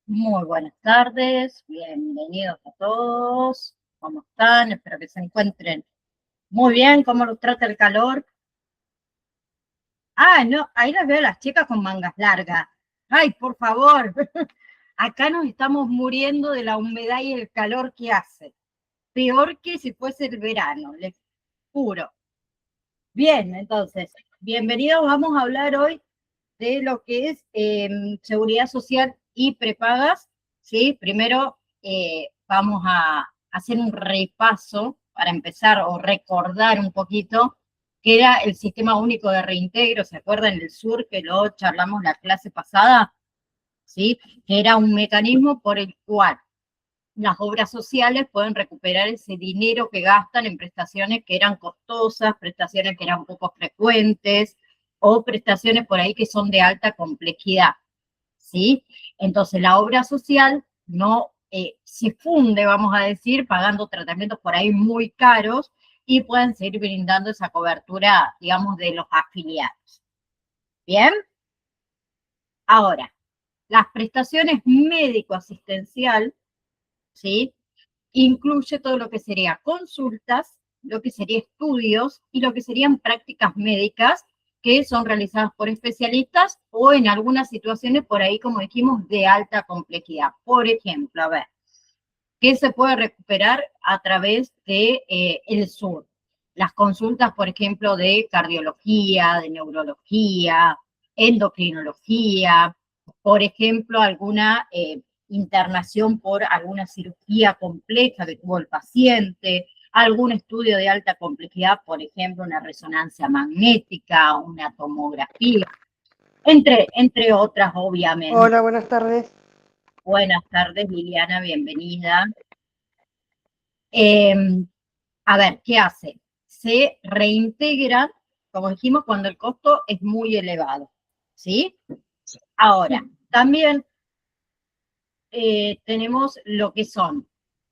Muy buenas tardes, bienvenidos a todos. ¿Cómo están? Espero que se encuentren muy bien. ¿Cómo los trata el calor? Ah, no, ahí las veo a las chicas con mangas largas. Ay, por favor. Acá nos estamos muriendo de la humedad y el calor que hace. Peor que si fuese el verano, les juro. Bien, entonces, bienvenidos. Vamos a hablar hoy de lo que es seguridad social y prepagas, ¿sí? Primero vamos a hacer un repaso para empezar o recordar un poquito qué era el sistema único de reintegro, ¿se acuerdan? El sur que lo charlamos la clase pasada, ¿sí? Que era un mecanismo por el cual las obras sociales pueden recuperar ese dinero que gastan en prestaciones que eran costosas, prestaciones que eran poco frecuentes o prestaciones por ahí que son de alta complejidad, ¿sí? Entonces la obra social no se funde, vamos a decir, pagando tratamientos por ahí muy caros y pueden seguir brindando esa cobertura, digamos, de los afiliados. ¿Bien? Ahora, las prestaciones médico-asistencial, ¿sí? Incluye todo lo que sería consultas, lo que sería estudios y lo que serían prácticas médicas que son realizadas por especialistas o en algunas situaciones por ahí, como dijimos, de alta complejidad. Por ejemplo, a ver, ¿qué se puede recuperar a través de el sur? Las consultas, por ejemplo, de cardiología, de neurología, endocrinología, por ejemplo, alguna internación por alguna cirugía compleja que tuvo el paciente, algún estudio de alta complejidad, por ejemplo, una resonancia magnética, una tomografía, entre otras, obviamente. Hola, buenas tardes. Buenas tardes, Liliana, bienvenida. Eh, a ver, ¿qué hace? Se reintegra, como dijimos, cuando el costo es muy elevado, ¿sí? Ahora, también tenemos lo que son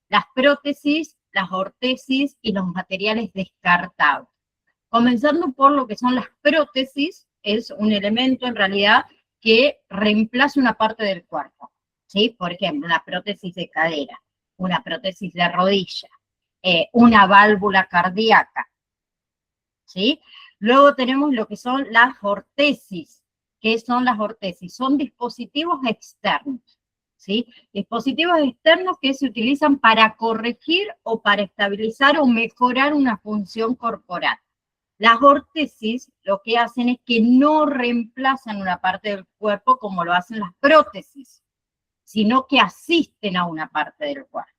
las prótesis, las ortesis y los materiales descartables. Comenzando por lo que son las prótesis, es un elemento en realidad que reemplaza una parte del cuerpo, ¿sí? Por ejemplo, una prótesis de cadera, una prótesis de rodilla, una válvula cardíaca, ¿sí? Luego tenemos lo que son las ortesis. ¿Qué son las ortesis? Son dispositivos externos, ¿sí? Dispositivos externos que se utilizan para corregir o para estabilizar o mejorar una función corporal. Las ortesis lo que hacen es que no reemplazan una parte del cuerpo como lo hacen las prótesis, sino que asisten a una parte del cuerpo,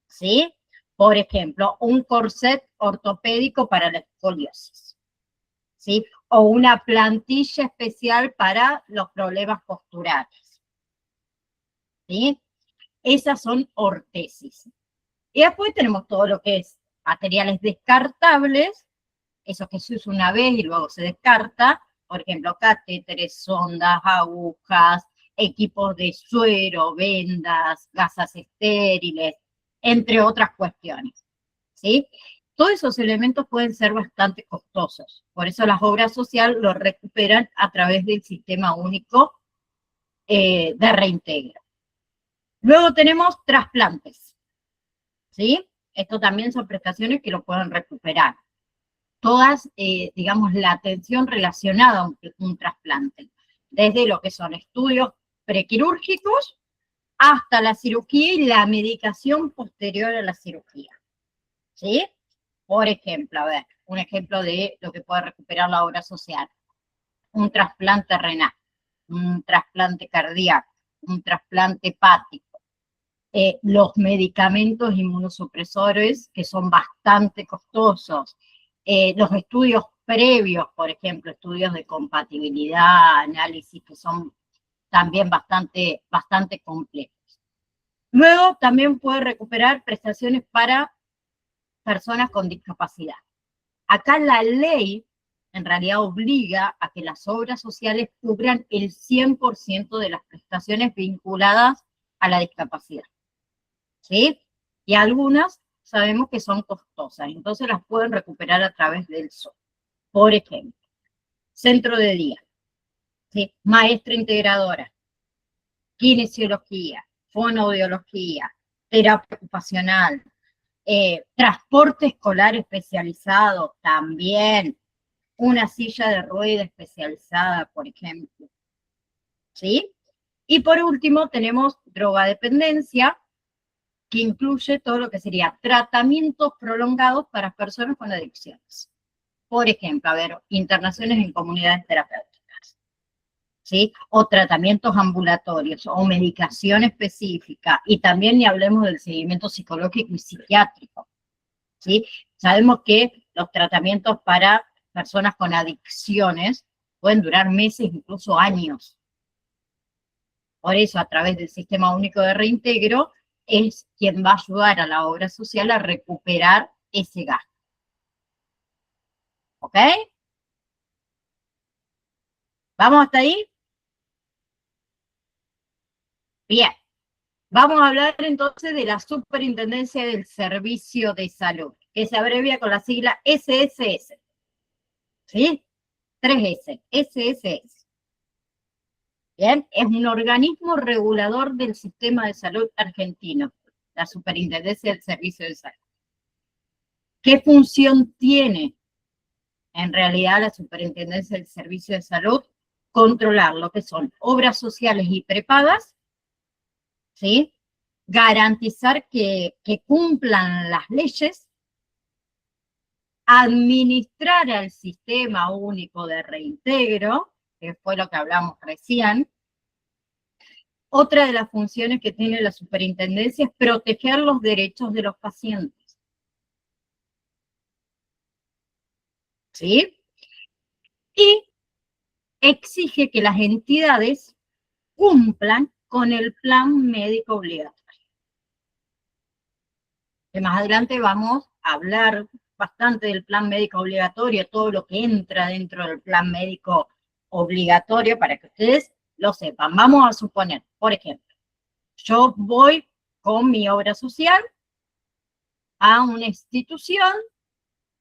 ¿sí? Por ejemplo, un corset ortopédico para la escoliosis, ¿sí? O una plantilla especial para los problemas posturales, ¿sí? Esas son ortesis. Y después tenemos todo lo que es materiales descartables, eso que se usa una vez y luego se descarta, por ejemplo, catéteres, sondas, agujas, equipos de suero, vendas, gasas estériles, entre otras cuestiones, ¿sí? Todos esos elementos pueden ser bastante costosos, por eso las obras sociales lo recuperan a través del sistema único de reintegro. Luego tenemos trasplantes, ¿sí? Esto también son prestaciones que lo pueden recuperar. Todas, digamos, la atención relacionada a un trasplante, desde lo que son estudios prequirúrgicos hasta la cirugía y la medicación posterior a la cirugía, ¿sí? Por ejemplo, a ver, un ejemplo de lo que puede recuperar la obra social, un trasplante renal, un trasplante cardíaco, un trasplante hepático, los medicamentos inmunosupresores que son bastante costosos, los estudios previos, por ejemplo, estudios de compatibilidad, análisis que son también bastante complejos. Luego también puede recuperar prestaciones para personas con discapacidad. Acá la ley en realidad obliga a que las obras sociales cubran el 100% de las prestaciones vinculadas a la discapacidad, ¿sí? Y algunas sabemos que son costosas, entonces las pueden recuperar a través del SOR. Por ejemplo, centro de día, ¿sí? Maestra integradora, kinesiología, fonoaudiología, terapia ocupacional, transporte escolar especializado también, una silla de rueda especializada, por ejemplo, ¿sí? Y por último tenemos drogadependencia, que incluye todo lo que sería tratamientos prolongados para personas con adicciones. Por ejemplo, a ver, internaciones en comunidades terapéuticas, ¿sí? O tratamientos ambulatorios, o medicación específica, y también ni hablemos del seguimiento psicológico y psiquiátrico, ¿sí? Sabemos que los tratamientos para personas con adicciones pueden durar meses, incluso años. Por eso, a través del Sistema Único de Reintegro, es quien va a ayudar a la obra social a recuperar ese gasto. ¿Ok? ¿Vamos hasta ahí? Bien. Vamos a hablar entonces de la Superintendencia del Servicio de Salud, que se abrevia con la sigla SSS. ¿Sí? 3S, SSS. Bien, es un organismo regulador del sistema de salud argentino, la Superintendencia del Servicio de Salud. ¿Qué función tiene en realidad la Superintendencia del Servicio de Salud? Controlar lo que son obras sociales y prepagas, ¿sí? Garantizar que cumplan las leyes, administrar el Sistema Único de Reintegro, que fue lo que hablamos recién. Otra de las funciones que tiene la superintendencia es proteger los derechos de los pacientes. ¿Sí? Y exige que las entidades cumplan con el plan médico obligatorio. Que más adelante vamos a hablar bastante del plan médico obligatorio, todo lo que entra dentro del plan médico obligatorio para que ustedes lo sepan. Vamos a suponer, por ejemplo, yo voy con mi obra social a una institución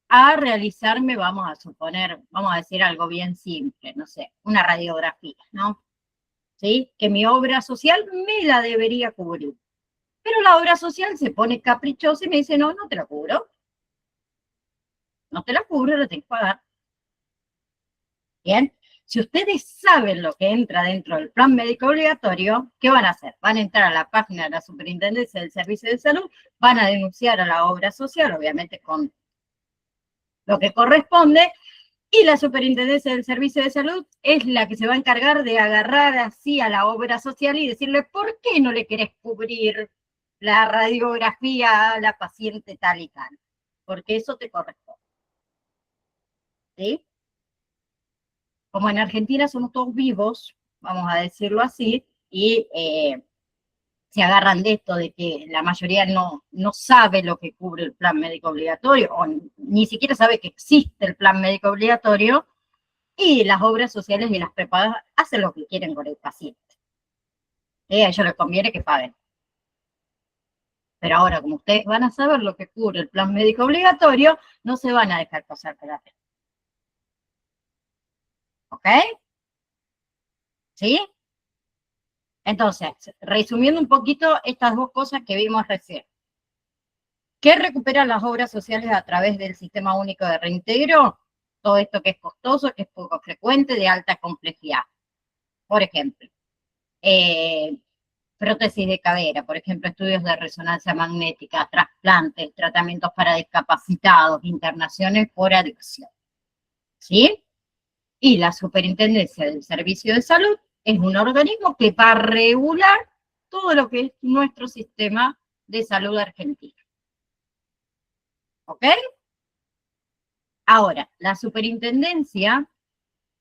a realizarme, vamos a suponer, vamos a decir algo bien simple, no sé, una radiografía, ¿no? ¿Sí? Que mi obra social me la debería cubrir. Pero la obra social se pone caprichosa y me dice, no, no te la cubro. No te la cubro, la tengo que pagar. Bien, si ustedes saben lo que entra dentro del plan médico obligatorio, ¿qué van a hacer? Van a entrar a la página de la Superintendencia del Servicio de Salud, van a denunciar a la obra social, obviamente con lo que corresponde, y la Superintendencia del Servicio de Salud es la que se va a encargar de agarrar así a la obra social y decirle, ¿por qué no le querés cubrir la radiografía a la paciente tal y tal? Porque eso te corresponde. ¿Sí? Como en Argentina somos todos vivos, vamos a decirlo así, y se agarran de esto, de que la mayoría no sabe lo que cubre el plan médico obligatorio, o ni siquiera sabe que existe el plan médico obligatorio, y las obras sociales y las prepagas hacen lo que quieren con el paciente. A ellos les conviene que paguen. Pero ahora, como ustedes van a saber lo que cubre el plan médico obligatorio, no se van a dejar pasar por la pena. ¿Ok? ¿Sí? Entonces, resumiendo un poquito estas dos cosas que vimos recién. ¿Qué recuperan las obras sociales a través del Sistema Único de Reintegro? Todo esto que es costoso, que es poco frecuente, de alta complejidad. Por ejemplo, prótesis de cadera, por ejemplo, estudios de resonancia magnética, trasplantes, tratamientos para discapacitados, internaciones por adicción. ¿Sí? Y la Superintendencia del Servicio de Salud es un organismo que va a regular todo lo que es nuestro sistema de salud argentino. ¿Ok? Ahora, la Superintendencia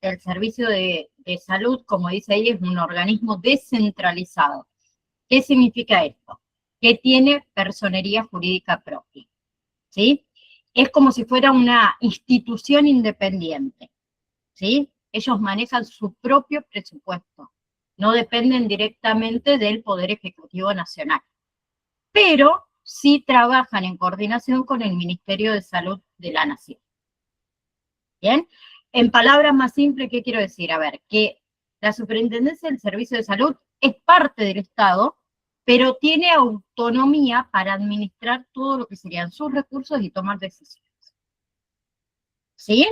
del Servicio de Salud, como dice ahí, es un organismo descentralizado. ¿Qué significa esto? Que tiene personería jurídica propia, ¿sí? Es como si fuera una institución independiente, ¿sí? Ellos manejan su propio presupuesto, no dependen directamente del Poder Ejecutivo Nacional, pero sí trabajan en coordinación con el Ministerio de Salud de la Nación. ¿Bien? En palabras más simples, ¿qué quiero decir? A ver, que la Superintendencia del Servicio de Salud es parte del Estado, pero tiene autonomía para administrar todo lo que serían sus recursos y tomar decisiones. ¿Sí?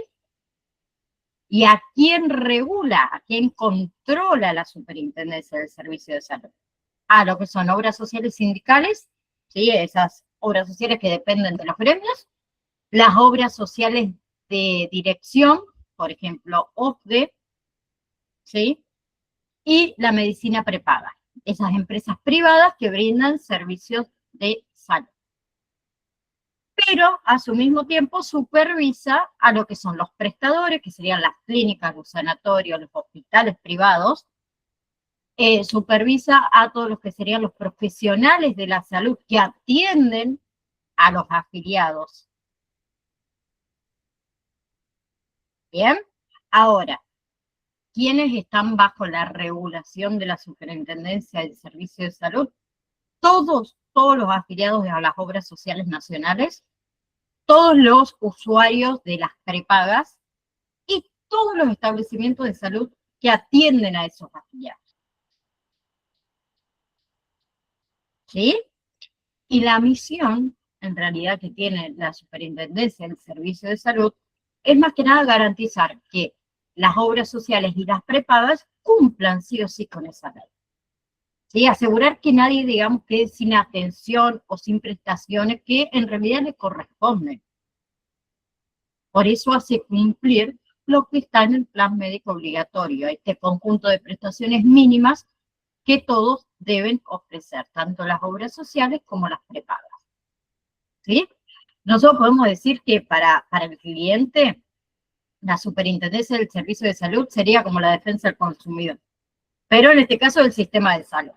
¿Y a quién regula, a quién controla la superintendencia del servicio de salud? A lo que son obras sociales sindicales, ¿sí? Esas obras sociales que dependen de los gremios, las obras sociales de dirección, por ejemplo, OSDE, ¿sí? Y la medicina prepaga, esas empresas privadas que brindan servicios de salud. Pero a su mismo tiempo supervisa a lo que son los prestadores, que serían las clínicas, los sanatorios, los hospitales privados, supervisa a todos los que serían los profesionales de la salud que atienden a los afiliados. Bien, ahora, ¿quiénes están bajo la regulación de la Superintendencia del Servicio de Salud? Todos los afiliados a las obras sociales nacionales, todos los usuarios de las prepagas y todos los establecimientos de salud que atienden a esos afiliados. ¿Sí? Y la misión, en realidad, que tiene la Superintendencia del Servicio de Salud, es más que nada garantizar que las obras sociales y las prepagas cumplan sí o sí con esa ley. ¿Sí? Asegurar que nadie, digamos, quede sin atención o sin prestaciones que en realidad le corresponden. Por eso hace cumplir lo que está en el plan médico obligatorio, este conjunto de prestaciones mínimas que todos deben ofrecer, tanto las obras sociales como las prepagas. ¿Sí? Nosotros podemos decir que para el cliente, la Superintendencia del Servicio de Salud sería como la defensa del consumidor, pero en este caso el sistema de salud.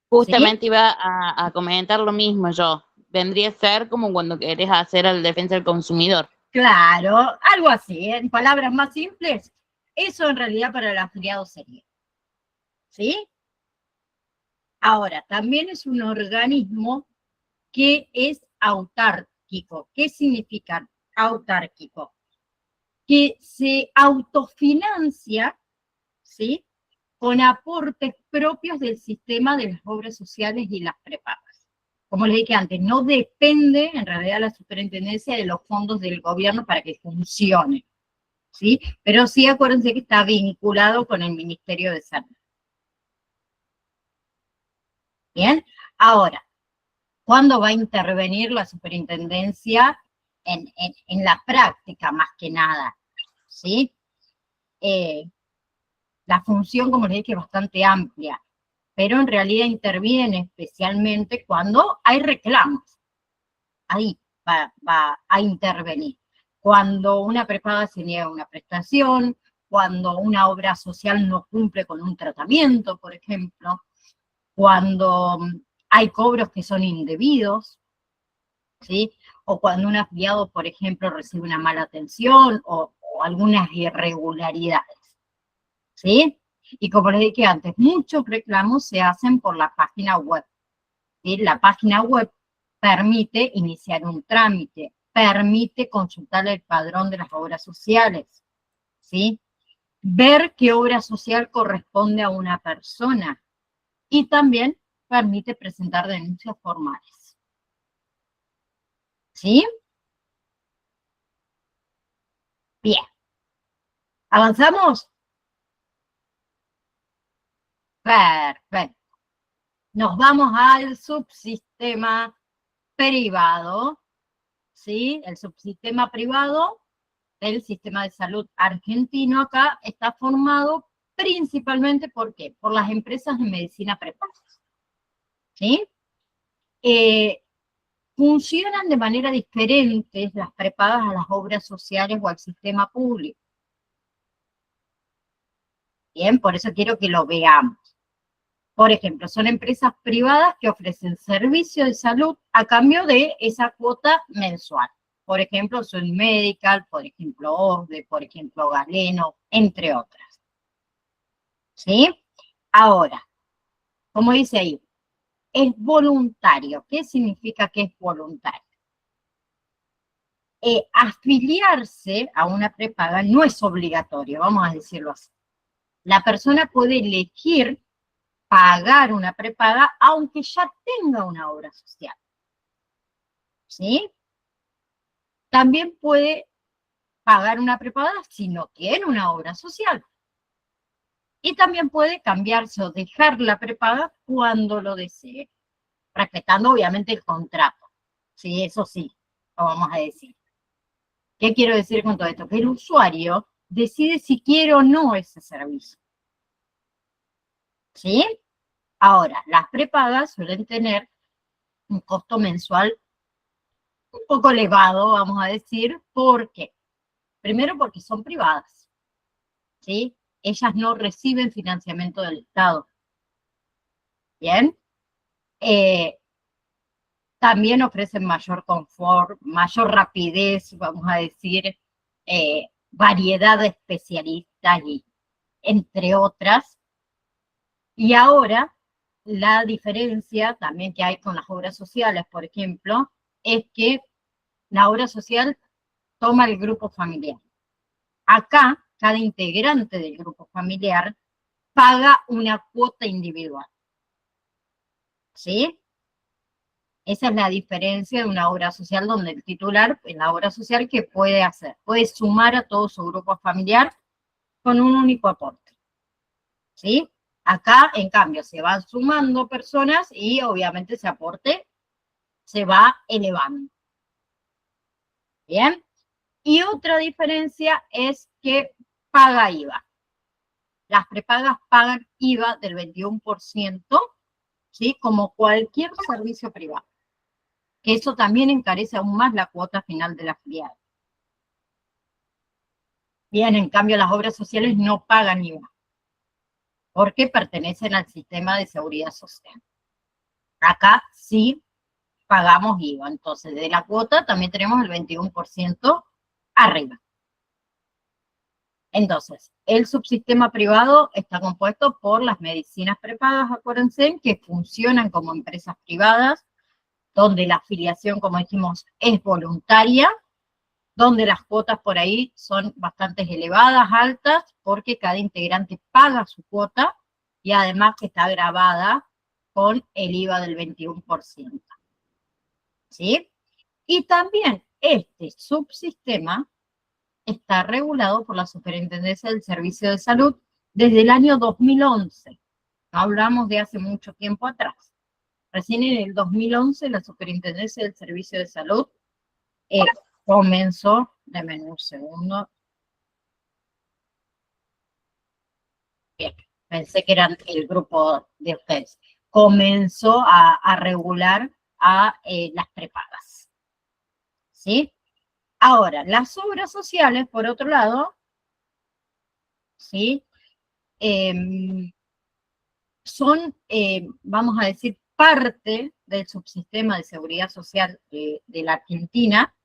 Justamente ¿Sí? iba a comentar lo mismo yo. Vendría a ser como cuando querés hacer el defensa del consumidor. Claro, algo así, en palabras más simples, eso en realidad para el afiliado sería. ¿Sí? Ahora, también es un organismo que es autárquico. ¿Qué significa autárquico? Que se autofinancia, ¿sí? Con aportes propios del sistema de las obras sociales y las prepagas. Como les dije antes, no depende en realidad la superintendencia de los fondos del gobierno para que funcione, ¿sí? Pero sí acuérdense que está vinculado con el Ministerio de Salud. Bien, ahora, ¿cuándo va a intervenir la superintendencia en la práctica más que nada? ¿Sí? La función, como les dije, es bastante amplia, pero en realidad interviene especialmente cuando hay reclamos. Ahí va a intervenir. Cuando una prepaga se niega una prestación, cuando una obra social no cumple con un tratamiento, por ejemplo, cuando hay cobros que son indebidos, ¿sí? O cuando un afiliado, por ejemplo, recibe una mala atención o algunas irregularidades, ¿sí? Y como les dije antes, muchos reclamos se hacen por la página web, ¿sí? La página web permite iniciar un trámite, permite consultar el padrón de las obras sociales, ¿sí? Ver qué obra social corresponde a una persona y también permite presentar denuncias formales. ¿Sí? Bien. ¿Avanzamos? Perfecto. Nos vamos al subsistema privado, ¿sí? El subsistema privado del sistema de salud argentino acá está formado principalmente, ¿por qué? Por las empresas de medicina prepaga, ¿sí? Funcionan de manera diferente las prepagas a las obras sociales o al sistema público. Bien, por eso quiero que lo veamos. Por ejemplo, son empresas privadas que ofrecen servicios de salud a cambio de esa cuota mensual. Por ejemplo, Sun Medical, por ejemplo, OSDE, por ejemplo, Galeno, entre otras. ¿Sí? Ahora, como dice ahí, es voluntario. ¿Qué significa que es voluntario? Afiliarse a una prepaga no es obligatorio, vamos a decirlo así. La persona puede elegir pagar una prepaga aunque ya tenga una obra social. ¿Sí? También puede pagar una prepaga si no tiene una obra social. Y también puede cambiarse o dejar la prepaga cuando lo desee, respetando obviamente el contrato. Sí, eso sí, lo vamos a decir. ¿Qué quiero decir con todo esto? Que el usuario decide si quiere o no ese servicio. ¿Sí? Ahora, las prepagas suelen tener un costo mensual un poco elevado, vamos a decir. ¿Por qué? Primero porque son privadas. ¿Sí? Ellas no reciben financiamiento del Estado. ¿Bien? También ofrecen mayor confort, mayor rapidez, vamos a decir, variedad de especialistas y entre otras. Y ahora la diferencia también que hay con las obras sociales, por ejemplo, es que la obra social toma el grupo familiar. Acá, cada integrante del grupo familiar paga una cuota individual. ¿Sí? Esa es la diferencia de una obra social donde el titular, en la obra social, ¿qué puede hacer? Puede sumar a todo su grupo familiar con un único aporte. ¿Sí? Acá, en cambio, se van sumando personas y obviamente ese aporte se va elevando. ¿Bien? Y otra diferencia es que paga IVA. Las prepagas pagan IVA del 21%, ¿sí? Como cualquier servicio privado. Que eso también encarece aún más la cuota final del afiliado. Bien, en cambio, las obras sociales no pagan IVA, porque pertenecen al sistema de seguridad social. Acá sí pagamos IVA, entonces de la cuota también tenemos el 21% arriba. Entonces, el subsistema privado está compuesto por las medicinas prepagas, acuérdense, que funcionan como empresas privadas, donde la afiliación, como dijimos, es voluntaria, donde las cuotas por ahí son bastante elevadas, altas, porque cada integrante paga su cuota y además que está grabada con el IVA del 21%. ¿Sí? Y también este subsistema está regulado por la Superintendencia del Servicio de Salud desde el año 2011. No hablamos de hace mucho tiempo atrás. Recién en el 2011 la Superintendencia del Servicio de Salud comenzó, denme un segundo. Bien, pensé que eran el grupo de ustedes. Comenzó a regular a las prepagas. ¿Sí? Ahora, las obras sociales, por otro lado, ¿sí? Son, vamos a decir, parte del subsistema de seguridad social de la Argentina,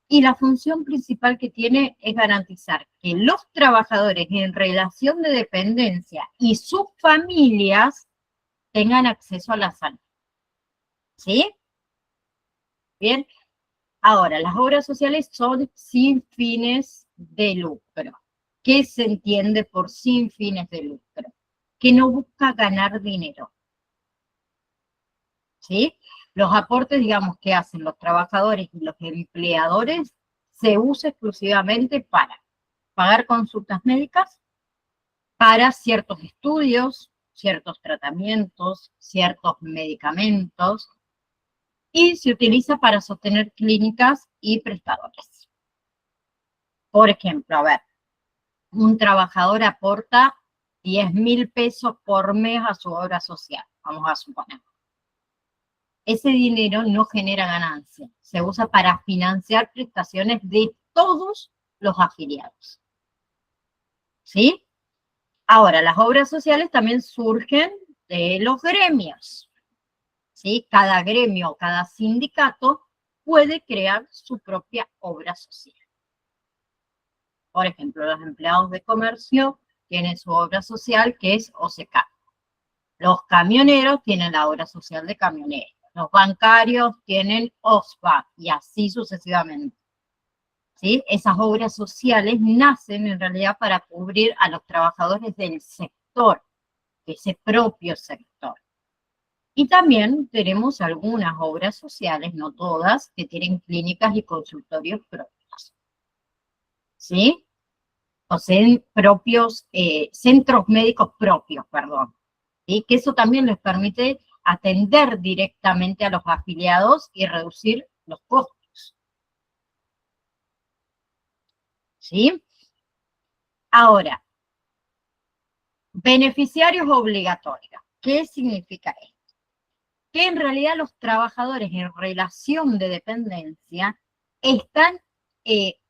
y la función principal que tiene es garantizar que los trabajadores en relación de dependencia y sus familias tengan acceso a la salud. ¿Sí? Bien. Ahora, las obras sociales son sin fines de lucro. ¿Qué se entiende por sin fines de lucro? Que no busca ganar dinero. ¿Sí? Los aportes, digamos, que hacen los trabajadores y los empleadores se usa exclusivamente para pagar consultas médicas, para ciertos estudios, ciertos tratamientos, ciertos medicamentos, y se utiliza para sostener clínicas y prestadores. Por ejemplo, a ver, un trabajador aporta 10.000 pesos por mes a su obra social, vamos a suponer. Ese dinero no genera ganancia, se usa para financiar prestaciones de todos los afiliados. ¿Sí? Ahora, las obras sociales también surgen de los gremios. ¿Sí? Cada gremio, cada sindicato puede crear su propia obra social. Por ejemplo, los empleados de comercio tienen su obra social, que es OSECA. Los camioneros tienen la obra social de camioneros. Los bancarios tienen OSPA y así sucesivamente. ¿Sí? Esas obras sociales nacen en realidad para cubrir a los trabajadores del sector de ese propio sector. Y también tenemos algunas obras sociales, no todas, que tienen clínicas y consultorios propios. ¿Sí? O sea, propios, centros médicos propios, perdón. ¿Sí? Que eso también les permite atender directamente a los afiliados y reducir los costos. ¿Sí? Ahora, beneficiarios obligatorios. ¿Qué significa esto? Que en realidad los trabajadores en relación de dependencia están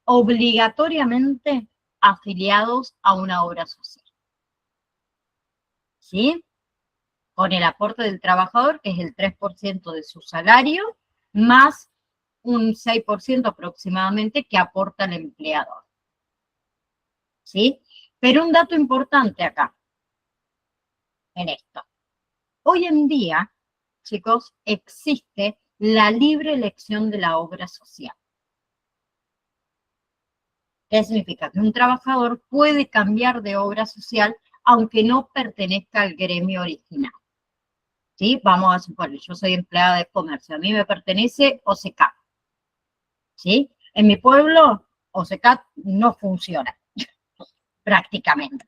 obligatoriamente afiliados a una obra social. ¿Sí? Con el aporte del trabajador, que es el 3% de su salario, más un 6% aproximadamente que aporta el empleador. ¿Sí? Pero un dato importante acá, en esto. Hoy en día, chicos, existe la libre elección de la obra social. ¿Qué significa? Que un trabajador puede cambiar de obra social aunque no pertenezca al gremio original. ¿Sí? Vamos a suponer, yo soy empleada de comercio, a mí me pertenece OSECAT. ¿Sí? En mi pueblo, OSECAT no funciona, prácticamente.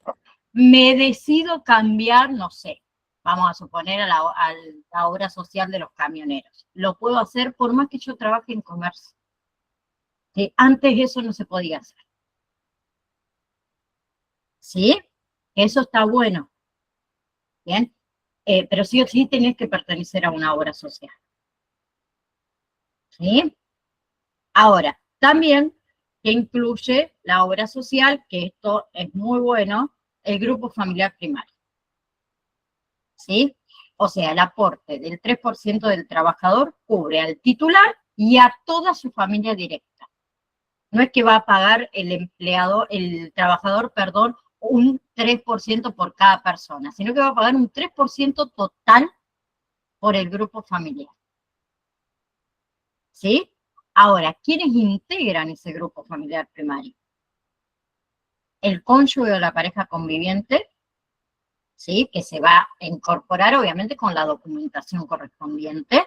Me decido cambiar, no sé, vamos a suponer a la obra social de los camioneros. Lo puedo hacer por más que yo trabaje en comercio. ¿Sí? Antes eso no se podía hacer. ¿Sí? Eso está bueno. ¿Bien? Pero sí o sí tenés que pertenecer a una obra social. ¿Sí? Ahora, también que incluye la obra social, que esto es muy bueno, el grupo familiar primario. ¿Sí? O sea, el aporte del 3% del trabajador cubre al titular y a toda su familia directa. No es que va a pagar el trabajador, perdón, un 3% por cada persona, sino que va a pagar un 3% total por el grupo familiar. ¿Sí? Ahora, ¿quiénes integran ese grupo familiar primario? El cónyuge o la pareja conviviente, ¿sí? Que se va a incorporar obviamente con la documentación correspondiente,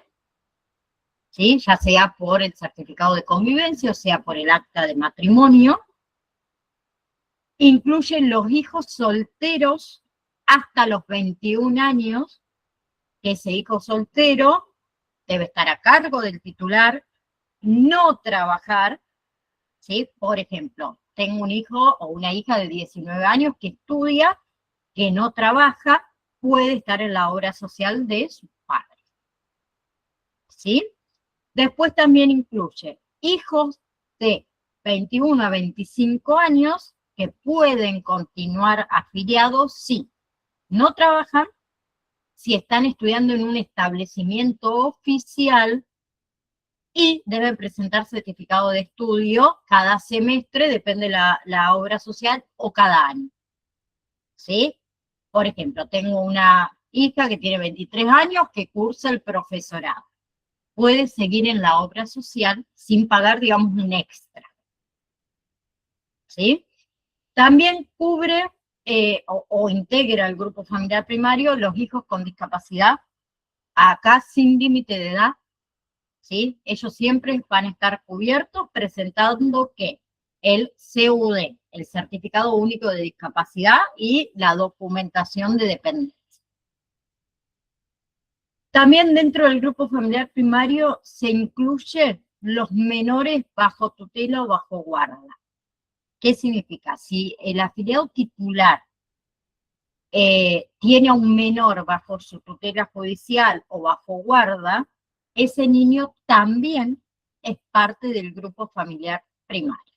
¿sí? Ya sea por el certificado de convivencia o sea por el acta de matrimonio. Incluyen los hijos solteros hasta los 21 años, que ese hijo soltero debe estar a cargo del titular, no trabajar, ¿sí? Por ejemplo, tengo un hijo o una hija de 19 años que estudia, que no trabaja, puede estar en la obra social de sus padres, ¿sí? Después también incluye hijos de 21 a 25 años que pueden continuar afiliados si no trabajan, si están estudiando en un establecimiento oficial y deben presentar certificado de estudio cada semestre, depende de la obra social, o cada año. ¿Sí? Por ejemplo, tengo una hija que tiene 23 años que cursa el profesorado. Puede seguir en la obra social sin pagar, digamos, un extra. ¿Sí? También cubre o integra el grupo familiar primario los hijos con discapacidad, acá sin límite de edad, ¿sí? Ellos siempre van a estar cubiertos presentando que el CUD, el Certificado Único de Discapacidad y la documentación de dependencia. También dentro del grupo familiar primario se incluye los menores bajo tutela o bajo guarda. ¿Qué significa? Si el afiliado titular tiene a un menor bajo su tutela judicial o bajo guarda, ese niño también es parte del grupo familiar primario.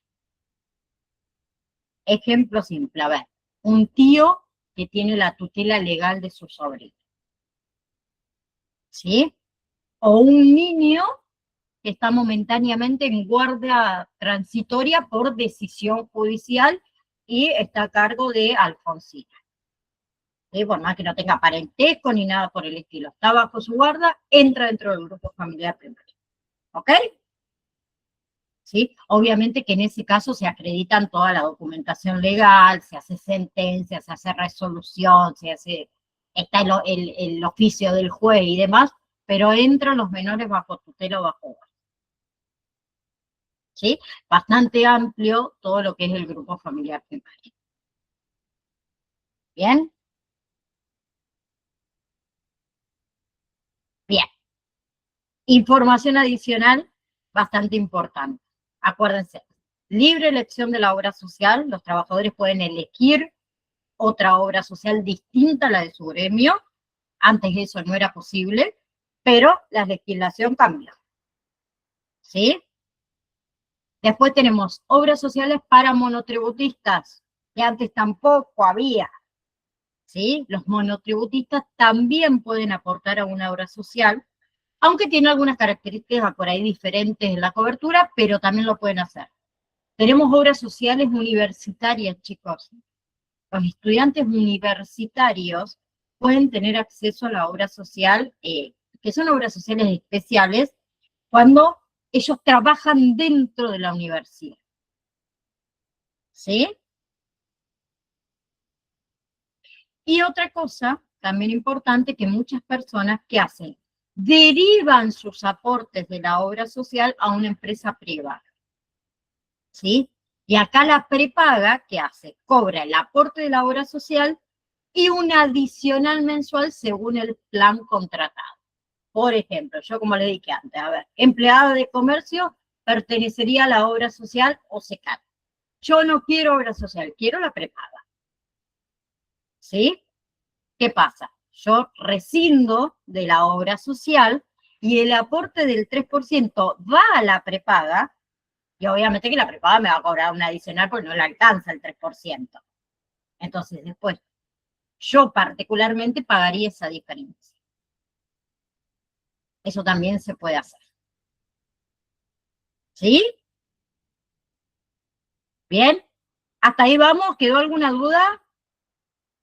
Ejemplo simple, a ver, un tío que tiene la tutela legal de su sobrino, ¿sí? O un niño que está momentáneamente en guardia transitoria por decisión judicial y está a cargo de Alfonsina. ¿Sí? Por más que no tenga parentesco ni nada por el estilo, está bajo su guarda, entra dentro del grupo familiar primario. ¿Ok? ¿Sí? Obviamente que en ese caso se acreditan toda la documentación legal, se hace sentencia, se hace resolución, se hace está el oficio del juez y demás, pero entran los menores bajo tutela o bajo hogar. ¿Sí? Bastante amplio todo lo que es el grupo familiar primario. ¿Bien? Bien. Información adicional bastante importante. Acuérdense, libre elección de la obra social, los trabajadores pueden elegir otra obra social distinta a la de su gremio. Antes eso no era posible, pero la legislación cambió. ¿Sí? Después tenemos obras sociales para monotributistas, que antes tampoco había. ¿Sí? Los monotributistas también pueden aportar a una obra social, aunque tiene algunas características por ahí diferentes en la cobertura, pero también lo pueden hacer. Tenemos obras sociales universitarias, chicos. Los estudiantes universitarios pueden tener acceso a la obra social, que son obras sociales especiales, cuando ellos trabajan dentro de la universidad. ¿Sí? Y otra cosa también importante, que muchas personas, ¿qué hacen? Derivan sus aportes de la obra social a una empresa privada. ¿Sí? Y acá la prepaga, ¿qué hace? Cobra el aporte de la obra social y un adicional mensual según el plan contratado. Por ejemplo, yo como le dije antes, a ver, empleado de comercio pertenecería a la obra social o SECAT. Yo no quiero obra social, quiero la prepaga. ¿Sí? ¿Qué pasa? Yo rescindo de la obra social y el aporte del 3% va a la prepaga, y obviamente que la prepaga me va a cobrar una adicional porque no le alcanza el 3%. Entonces, después, yo particularmente pagaría esa diferencia. Eso también se puede hacer. ¿Sí? ¿Bien? ¿Hasta ahí vamos? ¿Quedó alguna duda?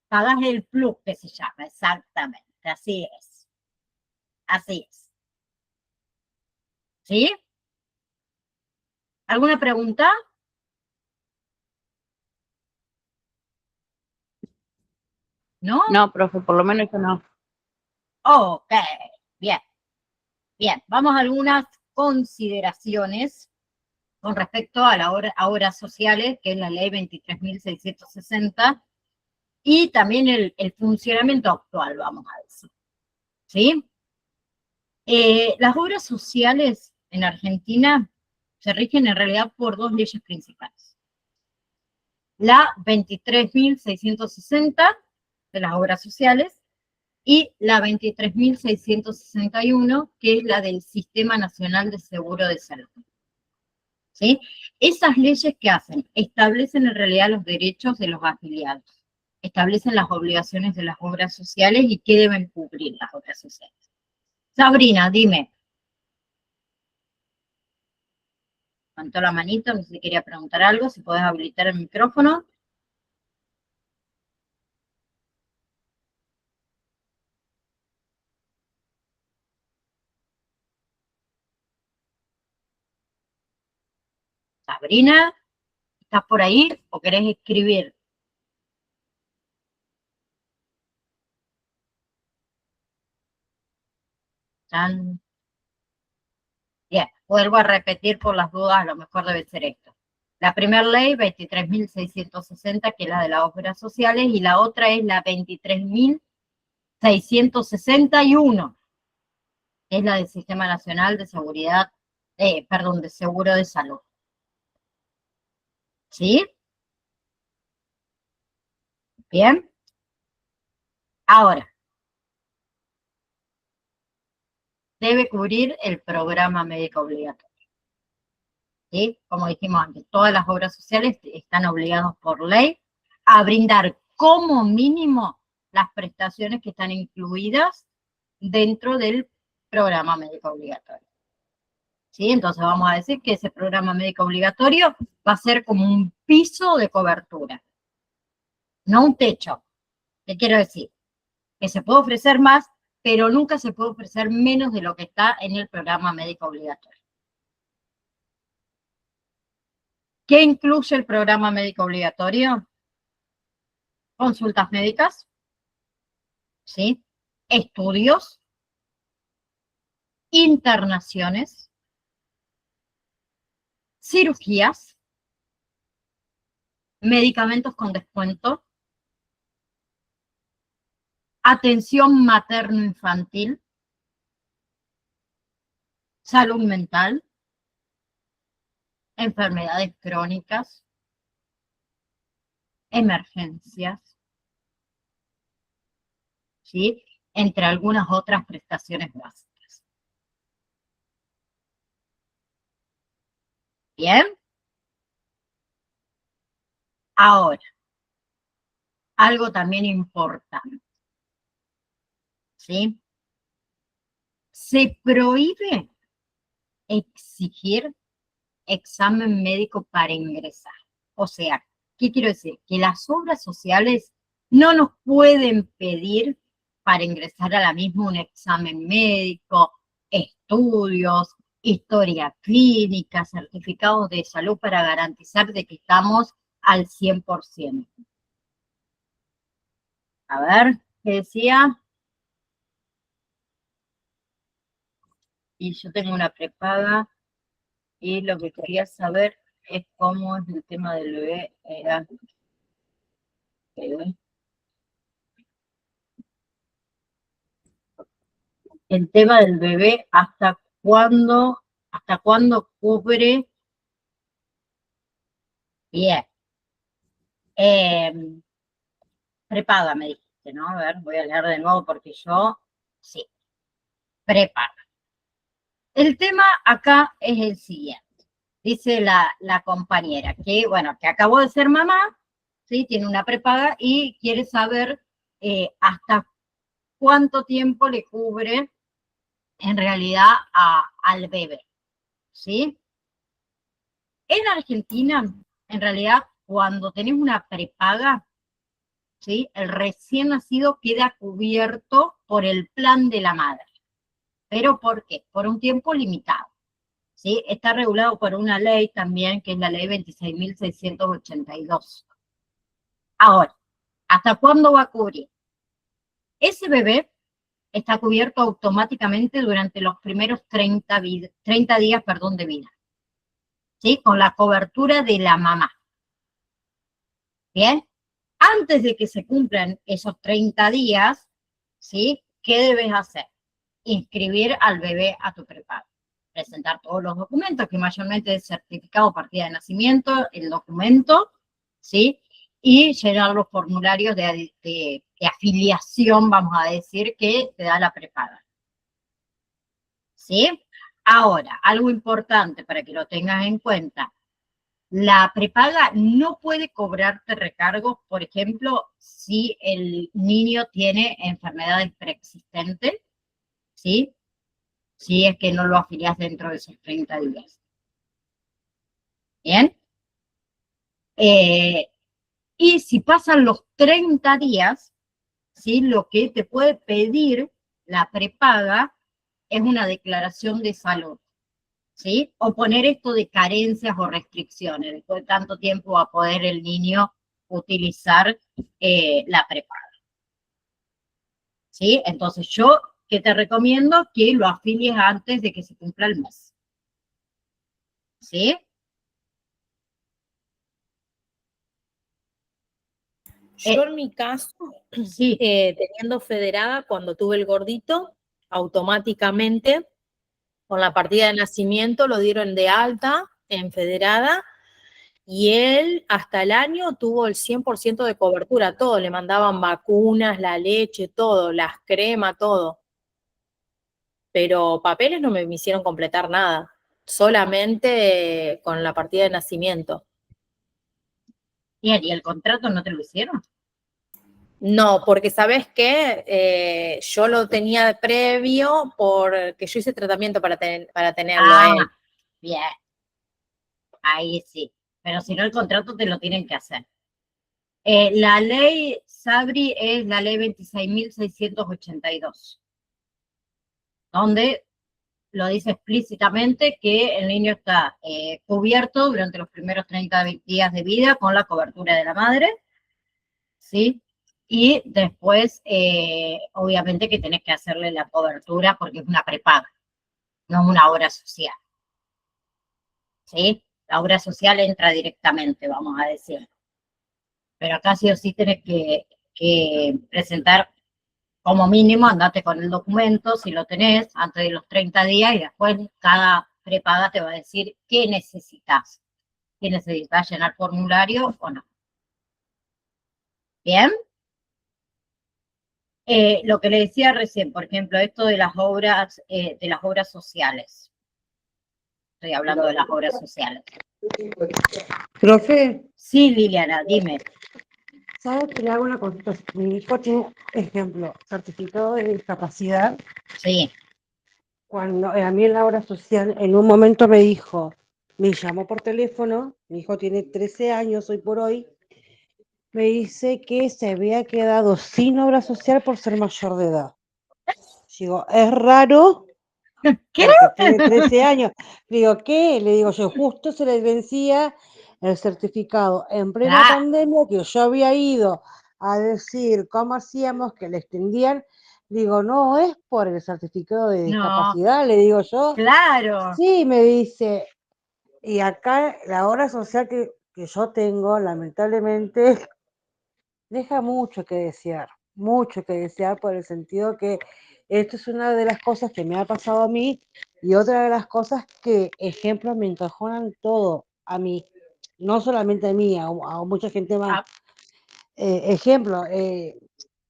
Pagas el plus, que se llama, exactamente. Así es. Así es. ¿Sí? ¿Alguna pregunta? ¿No? No, profe, por lo menos yo no. Ok, bien. Bien, vamos a algunas consideraciones con respecto a a obras sociales, que es la ley 23.660, y también el funcionamiento actual, vamos a decir. ¿Sí? Las obras sociales en Argentina se rigen en realidad por dos leyes principales. La 23.660 de las obras sociales y la 23.661, que es la del Sistema Nacional de Seguro de Salud. ¿Sí? Esas leyes que hacen, establecen en realidad los derechos de los afiliados, establecen las obligaciones de las obras sociales y qué deben cubrir las obras sociales. Sabrina, dime. Levantó la manito, no sé si quería preguntar algo, si podés habilitar el micrófono. Sabrina, ¿estás por ahí o querés escribir? ¿Están? Bien, vuelvo a repetir por las dudas, a lo mejor debe ser esto. La primera ley, 23.660, que es la de las obras sociales, y la otra es la 23.661, que es la del Sistema Nacional de Seguridad, de Seguro de Salud. ¿Sí? Bien. Ahora, debe cubrir el programa médico obligatorio. ¿Sí? Como dijimos antes, todas las obras sociales están obligadas por ley a brindar como mínimo las prestaciones que están incluidas dentro del programa médico obligatorio. ¿Sí? Entonces vamos a decir que ese programa médico obligatorio va a ser como un piso de cobertura, no un techo. ¿Qué quiero decir? Que se puede ofrecer más, pero nunca se puede ofrecer menos de lo que está en el programa médico obligatorio. ¿Qué incluye el programa médico obligatorio? Consultas médicas, ¿sí? Estudios, internaciones, cirugías, medicamentos con descuento, atención materno-infantil, salud mental, enfermedades crónicas, emergencias, ¿sí? Entre algunas otras prestaciones básicas. ¿Bien? Ahora, algo también importante, ¿sí? Se prohíbe exigir examen médico para ingresar. O sea, ¿qué quiero decir? Que las obras sociales no nos pueden pedir para ingresar a la misma un examen médico, estudios, historia clínica, certificados de salud para garantizar de que estamos al 100%. A ver, ¿qué decía? Y yo tengo una prepaga y lo que quería saber es cómo es el tema del bebé. El tema del bebé, ¿hasta cuándo cubre? Bien. Prepaga, me dijiste, ¿no? A ver, voy a leer de nuevo porque yo, sí, prepaga. El tema acá es el siguiente. Dice la compañera que, bueno, que acabó de ser mamá, ¿sí? Tiene una prepaga y quiere saber hasta cuánto tiempo le cubre en realidad al bebé, ¿sí? En Argentina, en realidad, cuando tenés una prepaga, ¿sí? El recién nacido queda cubierto por el plan de la madre. ¿Pero por qué? Por un tiempo limitado, ¿sí? Está regulado por una ley también, que es la ley 26.682. Ahora, ¿hasta cuándo va a cubrir? Ese bebé está cubierto automáticamente durante los primeros 30 días, de vida, ¿sí? Con la cobertura de la mamá. ¿Bien? Antes de que se cumplan esos 30 días, ¿sí? ¿Qué debes hacer? Inscribir al bebé a tu prepago. Presentar todos los documentos, que mayormente es certificado, partida de nacimiento, el documento, ¿sí? Y llenar los formularios de afiliación, vamos a decir, que te da la prepaga. ¿Sí? Ahora, algo importante para que lo tengas en cuenta. La prepaga no puede cobrarte recargos, por ejemplo, si el niño tiene enfermedades preexistentes, ¿sí? Si es que no lo afilias dentro de esos 30 días. ¿Bien? Y si pasan los 30 días, ¿sí? Lo que te puede pedir la prepaga es una declaración de salud, ¿sí? O poner esto de carencias o restricciones. Después de tanto tiempo va a poder el niño utilizar la prepaga, ¿sí? Entonces yo, ¿qué te recomiendo? Que lo afilies antes de que se cumpla el mes, ¿sí? Yo en mi caso, Sí. teniendo federada, cuando tuve el gordito, automáticamente con la partida de nacimiento lo dieron de alta en federada y él hasta el año tuvo el 100% de cobertura, todo, le mandaban vacunas, la leche, todo, las cremas, todo. Pero papeles no me hicieron completar nada, solamente con la partida de nacimiento. Bien, ¿y el contrato no te lo hicieron? No, porque ¿sabes qué? Yo lo tenía previo porque yo hice tratamiento para tenerlo a él. Bien. Ahí sí. Pero si no, el contrato te lo tienen que hacer. La ley Sabri es la ley 26.682, donde lo dice explícitamente que el niño está cubierto durante los primeros 30 días de vida con la cobertura de la madre, ¿sí? Y después, obviamente que tenés que hacerle la cobertura porque es una prepaga, no es una obra social. ¿Sí? La obra social entra directamente, vamos a decir. Pero acá sí o sí tenés que presentar como mínimo, andate con el documento, si lo tenés, antes de los 30 días y después cada prepaga te va a decir qué necesitas. ¿Qué necesitas llenar formulario o no? ¿Bien? Lo que le decía recién, por ejemplo, esto de las obras sociales. Estoy hablando de las obras sociales. Profe, Sí, Liliana, dime. ¿sabes que le hago una consulta? Mi hijo tiene, ejemplo, certificado de discapacidad. Sí, Cuando a mí en la obra social, en un momento me dijo, me llamó por teléfono, mi hijo tiene 13 años hoy por hoy, me dice que se había quedado sin obra social por ser mayor de edad. Digo, es raro ¿qué? porque tiene 13 años. Le digo, ¿qué? Le digo, yo justo se les vencía el certificado en plena Claro, pandemia, que yo había ido a decir cómo hacíamos que le extendían. Digo, no, es por el certificado de no, discapacidad, le digo yo. claro, Sí, me dice, y acá la obra social que yo tengo, lamentablemente, deja mucho que desear por el sentido que esto es una de las cosas que me ha pasado a mí y otra de las cosas que, ejemplo, me encajonan todo a mí, no solamente a mí, a mucha gente más. ah, Ejemplo,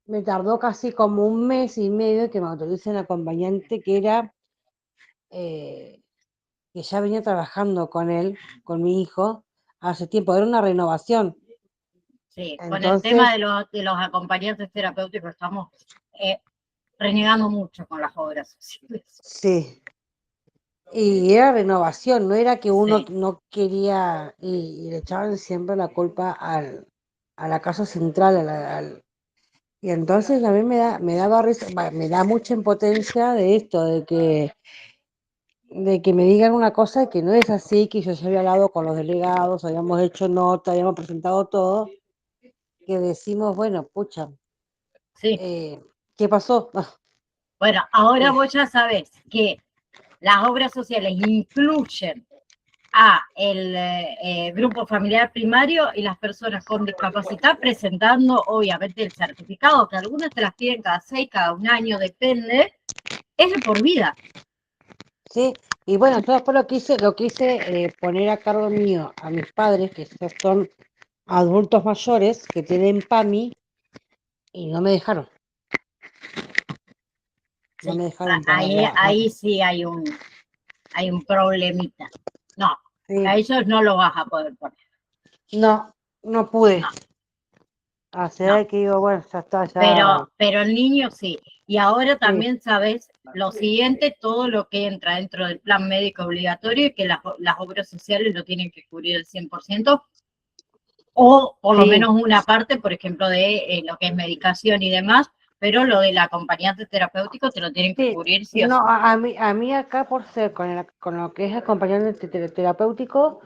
me tardó casi como un mes y medio que me autoricen acompañante que era, que ya venía trabajando con él, con mi hijo, hace tiempo, era una renovación. sí. Con el tema Entonces, de los acompañantes terapéuticos estamos renegando mucho con las obras sociales. sí. Y era renovación, no era que uno Sí, no quería, y le echaban siempre la culpa a la casa central, y entonces a mí me daba risa, me da mucha impotencia de esto, de que me digan una cosa que no es así, que yo ya había hablado con los delegados, habíamos hecho nota, habíamos presentado todo, que decimos, bueno, pucha, sí. ¿qué pasó? Bueno, ahora Eh, vos ya sabés que las obras sociales incluyen a el grupo familiar primario y las personas con discapacidad presentando obviamente el certificado, que algunas te las piden cada 6, cada un año, depende, es de por vida. sí, y bueno, yo después lo quise poner a cargo mío a mis padres, que ya son adultos mayores, que tienen PAMI, y no me dejaron, no Sí, me dejaron ahí, ponerla. ahí sí hay un problemita. No, a Sí, ellos no lo vas a poder poner. no, no pude. No, no. Hacer que digo, bueno, ya está, ya. Pero el niño sí. Y ahora Sí, también sabes lo siguiente, todo lo que entra dentro del plan médico obligatorio y que las obras sociales lo tienen que cubrir el 100%, o por lo sí. menos una parte, por ejemplo, de lo que es medicación y demás, pero lo del acompañante terapéutico te lo tienen que Sí, cubrir sí o no, sí. a mí acá por ser con lo que es acompañante terapéutico,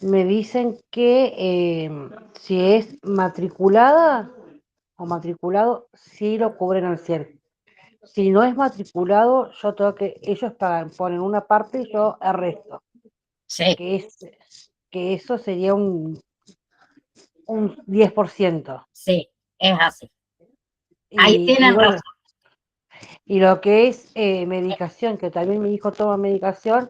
me dicen que si es matriculada o matriculado, sí lo cubren al 100. Si no es matriculado, yo tengo que, ellos pagan, ponen una parte y yo el resto, Sí, que es, que eso sería un 10%. sí, es así. Ahí tienen Bueno, razón. y lo que es medicación, que también mi hijo toma medicación,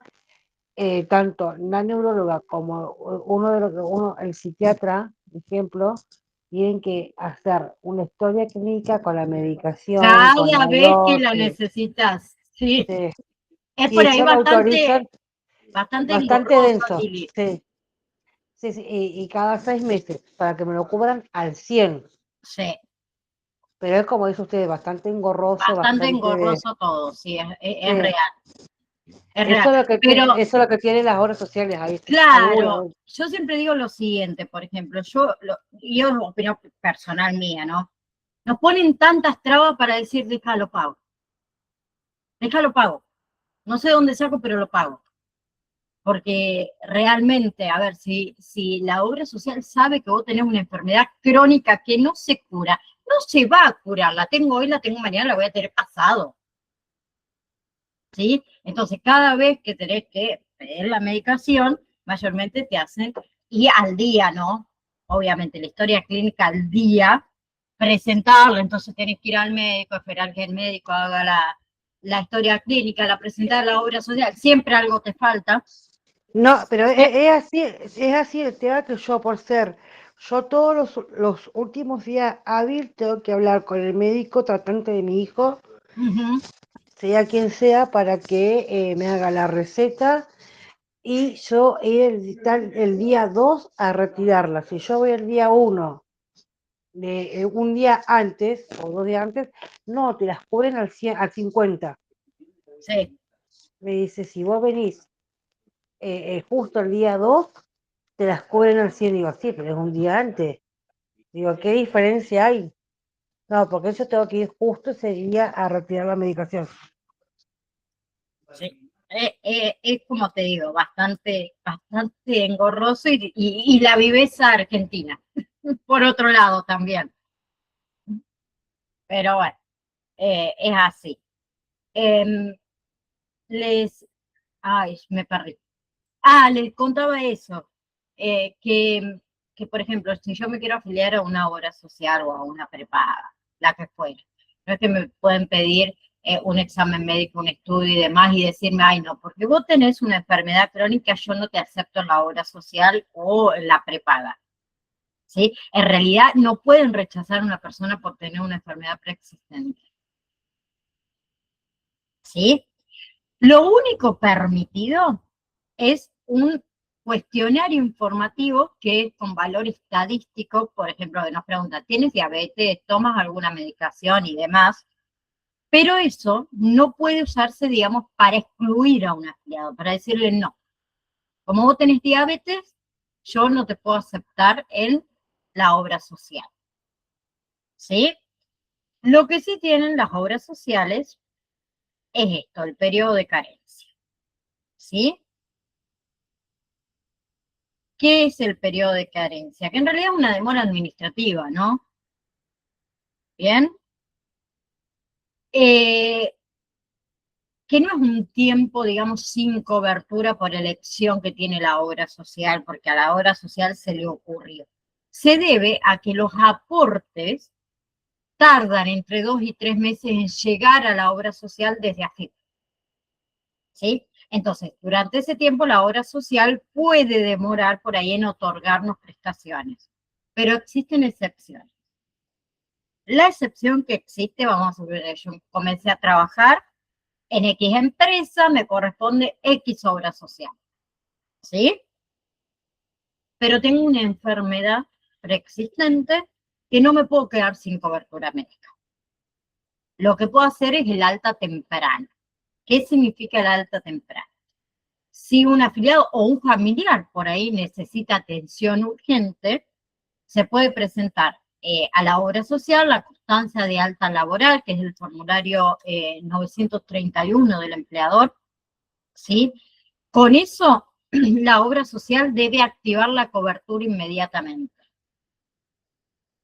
tanto la neuróloga como el psiquiatra, por ejemplo, tienen que hacer una historia clínica con la medicación, con Cada la vez que la dosis, necesitas, sí. sí, Es y por ahí eso lo autorizan bastante bastante engorroso, denso, Lili. sí, sí, sí, y cada 6 meses, para que me lo cubran al 100, Sí, pero es como dice usted, bastante engorroso, bastante bastante, engorroso todo, sí, es sí, real, es real. Pero eso es lo que tienen las obras sociales, ahí, claro, algunos, yo siempre digo lo siguiente, por ejemplo, yo opinión personal mía, ¿no? Nos ponen tantas trabas para decir, déjalo pago. No sé dónde saco, pero lo pago. Porque realmente, a ver, si la obra social sabe que vos tenés una enfermedad crónica que no se cura, no se va a curar, la tengo hoy, la tengo mañana, la voy a tener pasado. ¿Sí? Entonces, cada vez que tenés que pedir la medicación, mayormente te hacen, y al día, ¿no? Obviamente, la historia clínica al día, presentarla, entonces tenés que ir al médico, esperar que el médico haga la historia clínica, la presentar la obra social, siempre algo te falta. No, pero es así el tema que yo yo todos los últimos días hábiles tengo que hablar con el médico tratante de mi hijo, sea quien sea, para que me haga la receta y yo ir el día 2 a retirarla. Si yo voy el día 1, un día antes o 2 días antes, no, te las cubren al 50. Sí. Me dice, si vos venís justo el día 2, te las cubren al 100. Digo, sí, pero es un día antes. Digo, ¿qué diferencia hay? No, porque yo tengo que ir justo ese día a retirar la medicación. Sí. Es como te digo, bastante engorroso y la viveza argentina, por otro lado también. Pero bueno, es así. Ay, me perdí. Les contaba eso, que, por ejemplo, si yo me quiero afiliar a una obra social o a una prepaga, la que fuera, no es que me pueden pedir un examen médico, un estudio y demás y decirme, ay, no, porque vos tenés una enfermedad crónica, yo no te acepto en la obra social o en la prepaga. ¿Sí? En realidad no pueden rechazar a una persona por tener una enfermedad preexistente. ¿Sí? Lo único permitido es un cuestionario informativo que con valor estadístico, por ejemplo, que nos pregunta, ¿tienes diabetes? ¿Tomas alguna medicación y demás? Pero eso no puede usarse, digamos, para excluir a un afiliado, para decirle no. Como vos tenés diabetes, yo no te puedo aceptar en la obra social. ¿Sí? Lo que sí tienen las obras sociales es esto, el periodo de carencia. ¿Sí? ¿Qué es el periodo de carencia? Que en realidad es una demora administrativa, ¿no? Bien. Que no es un tiempo, digamos, sin cobertura por elección que tiene la obra social, porque a la obra social se le ocurrió. Se debe a que los aportes tardan entre 2 y 3 meses en llegar a la obra social desde AFIP. ¿Sí? Entonces, durante ese tiempo la obra social puede demorar por ahí en otorgarnos prestaciones, pero existen excepciones. La excepción que existe, vamos a ver, yo comencé a trabajar en X empresa, me corresponde X obra social, ¿sí? Pero tengo una enfermedad preexistente que no me puedo quedar sin cobertura médica. Lo que puedo hacer es el alta temprana. ¿Qué significa el alta temprana? Si un afiliado o un familiar por ahí necesita atención urgente, se puede presentar a la obra social la constancia de alta laboral, que es el formulario 931 del empleador, ¿sí? Con eso, la obra social debe activar la cobertura inmediatamente,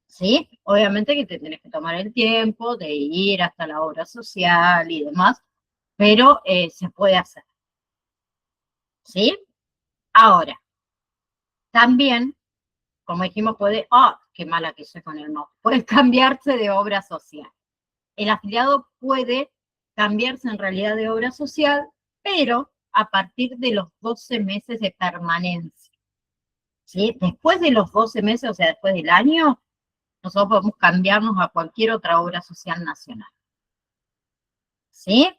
¿sí? Obviamente que te tienes que tomar el tiempo de ir hasta la obra social y demás, pero se puede hacer, ¿sí? Ahora, también, como dijimos, puede, qué mala que soy con el no, puede cambiarse de obra social. El afiliado puede cambiarse en realidad de obra social, pero a partir de los 12 meses de permanencia. ¿Sí? Después de los 12 meses, o sea, después del año, nosotros podemos cambiarnos a cualquier otra obra social nacional. ¿Sí?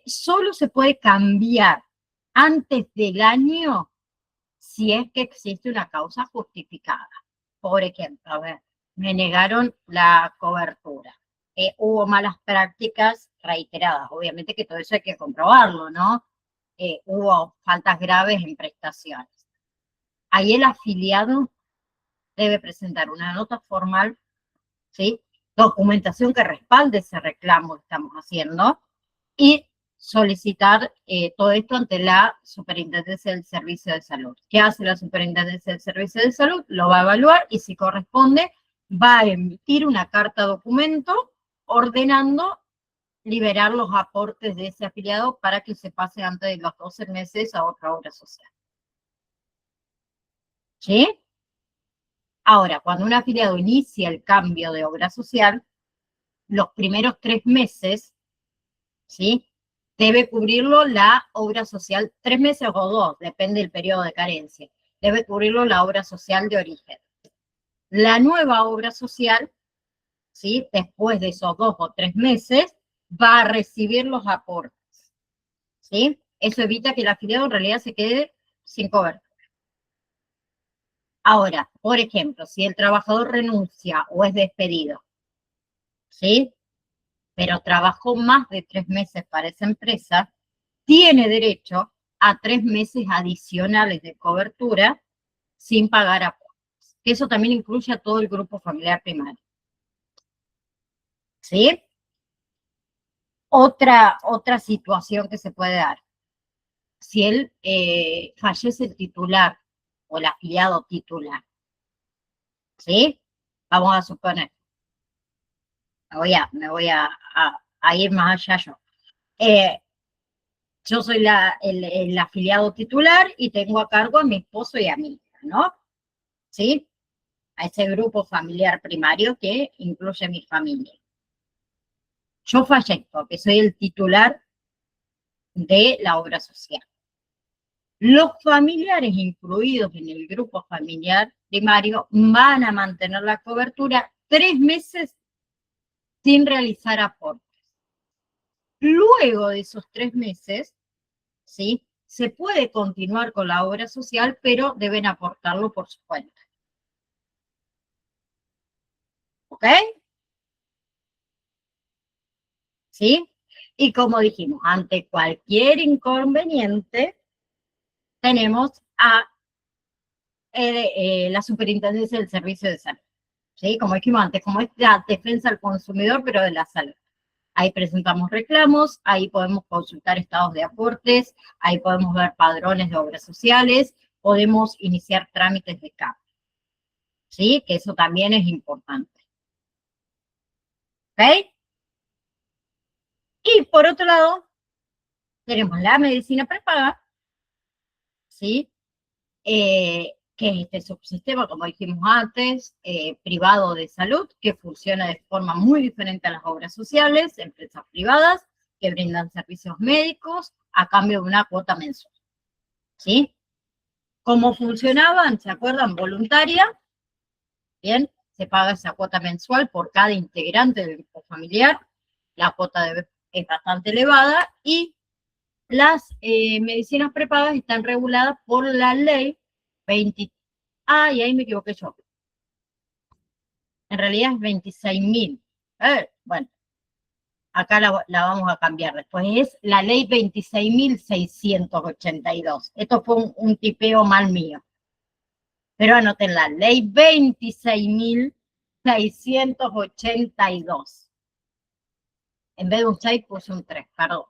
Solo se puede cambiar antes del año si es que existe una causa justificada. Por ejemplo, a ver, me negaron la cobertura. Hubo malas prácticas reiteradas. Obviamente que todo eso hay que comprobarlo, ¿no? Hubo faltas graves en prestaciones. Ahí el afiliado debe presentar una nota formal, ¿sí? Documentación que respalde ese reclamo que estamos haciendo y solicitar todo esto ante la Superintendencia del Servicio de Salud. ¿Qué hace la Superintendencia del Servicio de Salud? Lo va a evaluar y si corresponde, va a emitir una carta documento ordenando liberar los aportes de ese afiliado para que se pase antes de los 12 meses a otra obra social. ¿Sí? Ahora, cuando un afiliado inicia el cambio de obra social, los primeros 3 meses, ¿sí?, debe cubrirlo la obra social, 3 meses o 2, depende del periodo de carencia, debe cubrirlo la obra social de origen. La nueva obra social, ¿sí?, después de esos 2 o 3 meses, va a recibir los aportes, ¿sí? Eso evita que el afiliado en realidad se quede sin cobertura. Ahora, por ejemplo, si el trabajador renuncia o es despedido, ¿sí?, pero trabajó más de 3 meses para esa empresa, tiene derecho a 3 meses adicionales de cobertura sin pagar aportes. Eso también incluye a todo el grupo familiar primario. ¿Sí? Otra situación que se puede dar. Si él fallece el titular o el afiliado titular, ¿sí? Vamos a suponer, me voy a ir más allá yo. Yo soy el afiliado titular y tengo a cargo a mi esposo y a mi hija, ¿no? ¿Sí? A ese grupo familiar primario que incluye mi familia. Yo fallezco, que soy el titular de la obra social. Los familiares incluidos en el grupo familiar primario van a mantener la cobertura 3 meses sin realizar aportes. Luego de esos 3 meses, ¿sí?, se puede continuar con la obra social, pero deben aportarlo por su cuenta. ¿Ok? ¿Sí? Y como dijimos, ante cualquier inconveniente, tenemos a la Superintendencia del Servicio de Salud. ¿Sí? Como dijimos antes, como es la defensa al consumidor, pero de la salud. Ahí presentamos reclamos, ahí podemos consultar estados de aportes, ahí podemos ver padrones de obras sociales, podemos iniciar trámites de cambio. ¿Sí? Que eso también es importante. ¿Ok? Y por otro lado, tenemos la medicina prepaga, ¿sí? Que es este subsistema, como dijimos antes, privado de salud, que funciona de forma muy diferente a las obras sociales, empresas privadas que brindan servicios médicos a cambio de una cuota mensual. ¿Sí? ¿Cómo funcionaban? ¿Se acuerdan? Voluntaria. Bien, se paga esa cuota mensual por cada integrante del grupo familiar. La cuota es bastante elevada y las medicinas prepagas están reguladas por la ley 20. Ah, y ahí me equivoqué yo. En realidad es 26.000. Bueno, acá la vamos a cambiar después. Es la ley 26.682. Esto fue un tipeo mal mío. Pero anoten la ley 26.682. En vez de un 6 puse un 3, perdón.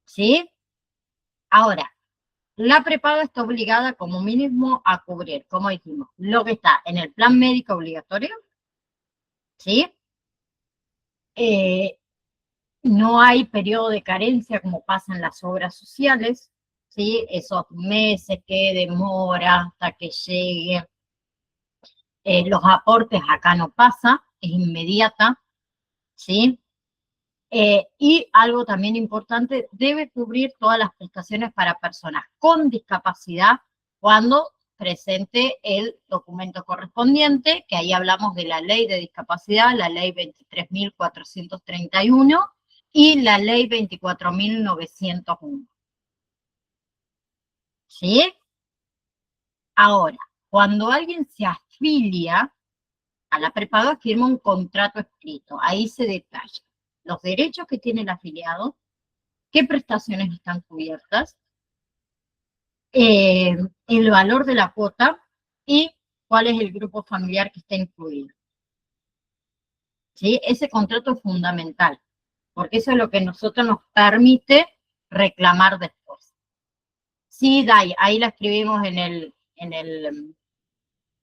¿Sí? Ahora, la prepaga está obligada como mínimo a cubrir, como dijimos, lo que está en el plan médico obligatorio, ¿sí? No hay periodo de carencia como pasa en las obras sociales, ¿sí? Esos meses que demora hasta que llegue. Los aportes acá no pasa, es inmediata, ¿sí? Y algo también importante, debe cubrir todas las prestaciones para personas con discapacidad cuando presente el documento correspondiente, que ahí hablamos de la ley de discapacidad, la ley 23.431 y la ley 24.901. ¿Sí? Ahora, cuando alguien se afilia a la prepaga, firma un contrato escrito. Ahí se detalla los derechos que tiene el afiliado, qué prestaciones están cubiertas, el valor de la cuota y cuál es el grupo familiar que está incluido. ¿Sí? Ese contrato es fundamental, porque eso es lo que nosotros nos permite reclamar después. Sí, Dai, ahí la escribimos en el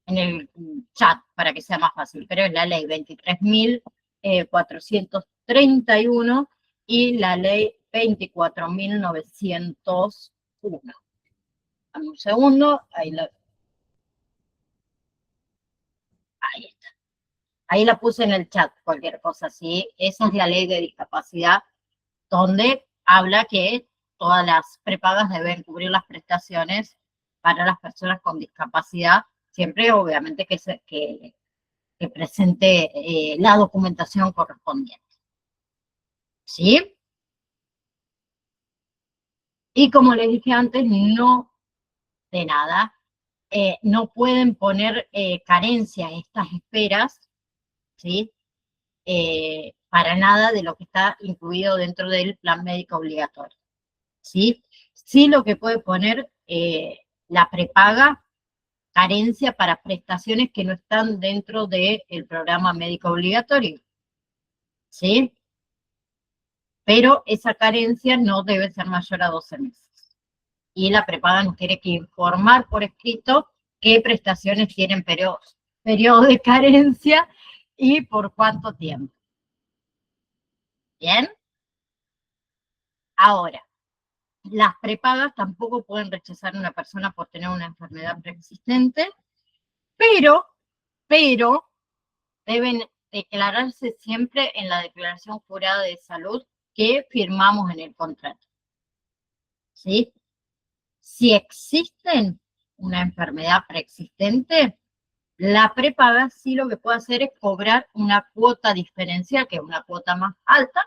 en el chat para que sea más fácil, pero es la ley 23.431 y la ley 24.901. Dame un segundo, ahí está. Ahí la puse en el chat, cualquier cosa así. Esa es la ley de discapacidad, donde habla que todas las prepagas deben cubrir las prestaciones para las personas con discapacidad, siempre obviamente que presente la documentación correspondiente. ¿Sí? Y como les dije antes, no de nada, no pueden poner carencia a estas esperas, ¿sí? Para nada de lo que está incluido dentro del plan médico obligatorio, ¿sí? Sí, lo que puede poner la prepaga, carencia para prestaciones que no están dentro del programa médico obligatorio, ¿sí? Pero esa carencia no debe ser mayor a 12 meses. Y la prepaga nos tiene que informar por escrito qué prestaciones tienen periodo de carencia y por cuánto tiempo. ¿Bien? Ahora, las prepagas tampoco pueden rechazar a una persona por tener una enfermedad preexistente, pero deben declararse siempre en la declaración jurada de salud que firmamos en el contrato. ¿Sí? Si existe una enfermedad preexistente, la prepaga sí lo que puede hacer es cobrar una cuota diferencial, que es una cuota más alta,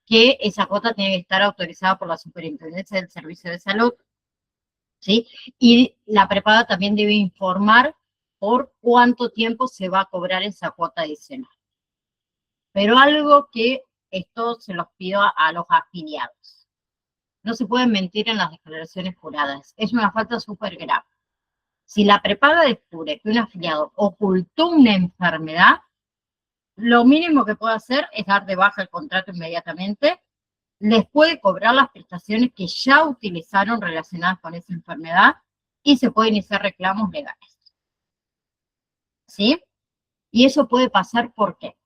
que esa cuota tiene que estar autorizada por la Superintendencia del Servicio de Salud, ¿sí? Y la prepaga también debe informar por cuánto tiempo se va a cobrar esa cuota adicional. Pero algo que esto se los pido a los afiliados. No se pueden mentir en las declaraciones juradas. Es una falta súper grave. Si la prepaga descubre que un afiliado ocultó una enfermedad, lo mínimo que puede hacer es dar de baja el contrato inmediatamente. Les puede cobrar las prestaciones que ya utilizaron relacionadas con esa enfermedad y se pueden iniciar reclamos legales. ¿Sí? Y eso puede pasar, ¿por qué?